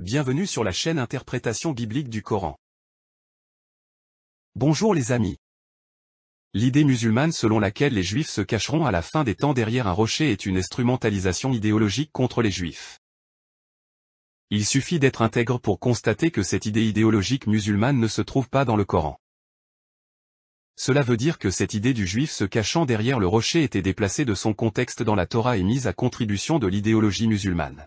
Bienvenue sur la chaîne Interprétation biblique du Coran. Bonjour les amis. L'idée musulmane selon laquelle les Juifs se cacheront à la fin des temps derrière un rocher est une instrumentalisation idéologique contre les Juifs. Il suffit d'être intègre pour constater que cette idée idéologique musulmane ne se trouve pas dans le Coran. Cela veut dire que cette idée du Juif se cachant derrière le rocher était déplacée de son contexte dans la Torah et mise à contribution de l'idéologie musulmane.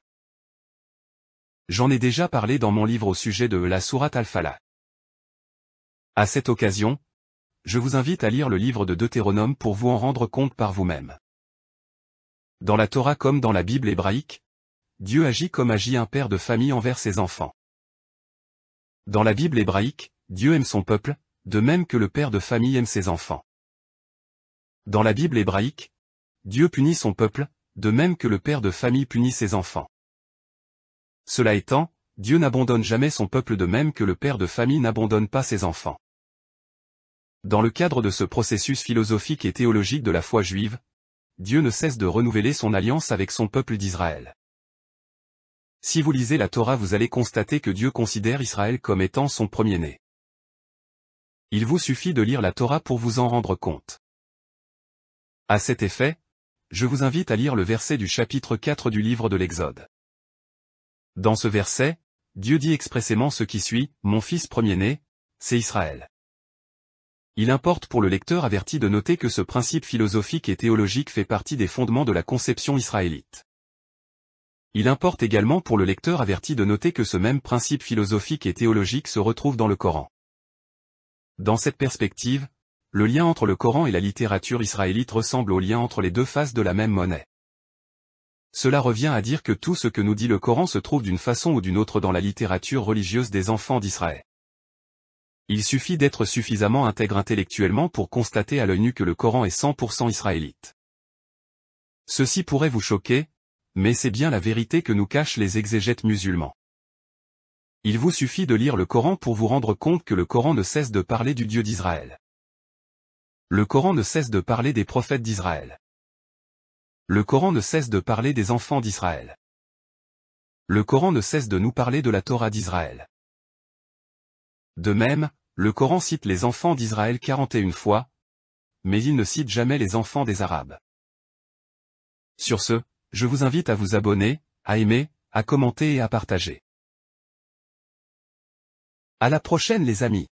J'en ai déjà parlé dans mon livre au sujet de la sourate Al-Falah. À cette occasion, je vous invite à lire le livre de Deutéronome pour vous en rendre compte par vous-même. Dans la Torah comme dans la Bible hébraïque, Dieu agit comme agit un père de famille envers ses enfants. Dans la Bible hébraïque, Dieu aime son peuple, de même que le père de famille aime ses enfants. Dans la Bible hébraïque, Dieu punit son peuple, de même que le père de famille punit ses enfants. Cela étant, Dieu n'abandonne jamais son peuple de même que le père de famille n'abandonne pas ses enfants. Dans le cadre de ce processus philosophique et théologique de la foi juive, Dieu ne cesse de renouveler son alliance avec son peuple d'Israël. Si vous lisez la Torah, vous allez constater que Dieu considère Israël comme étant son premier-né. Il vous suffit de lire la Torah pour vous en rendre compte. À cet effet, je vous invite à lire le verset du chapitre 4 du livre de l'Exode. Dans ce verset, Dieu dit expressément ce qui suit, « Mon fils premier-né, c'est Israël ». Il importe pour le lecteur averti de noter que ce principe philosophique et théologique fait partie des fondements de la conception israélite. Il importe également pour le lecteur averti de noter que ce même principe philosophique et théologique se retrouve dans le Coran. Dans cette perspective, le lien entre le Coran et la littérature israélite ressemble au lien entre les deux faces de la même monnaie. Cela revient à dire que tout ce que nous dit le Coran se trouve d'une façon ou d'une autre dans la littérature religieuse des enfants d'Israël. Il suffit d'être suffisamment intègre intellectuellement pour constater à l'œil nu que le Coran est 100% israélite. Ceci pourrait vous choquer, mais c'est bien la vérité que nous cachent les exégètes musulmans. Il vous suffit de lire le Coran pour vous rendre compte que le Coran ne cesse de parler du Dieu d'Israël. Le Coran ne cesse de parler des prophètes d'Israël. Le Coran ne cesse de parler des enfants d'Israël. Le Coran ne cesse de nous parler de la Torah d'Israël. De même, le Coran cite les enfants d'Israël 41 fois, mais il ne cite jamais les enfants des Arabes. Sur ce, je vous invite à vous abonner, à aimer, à commenter et à partager. À la prochaine les amis.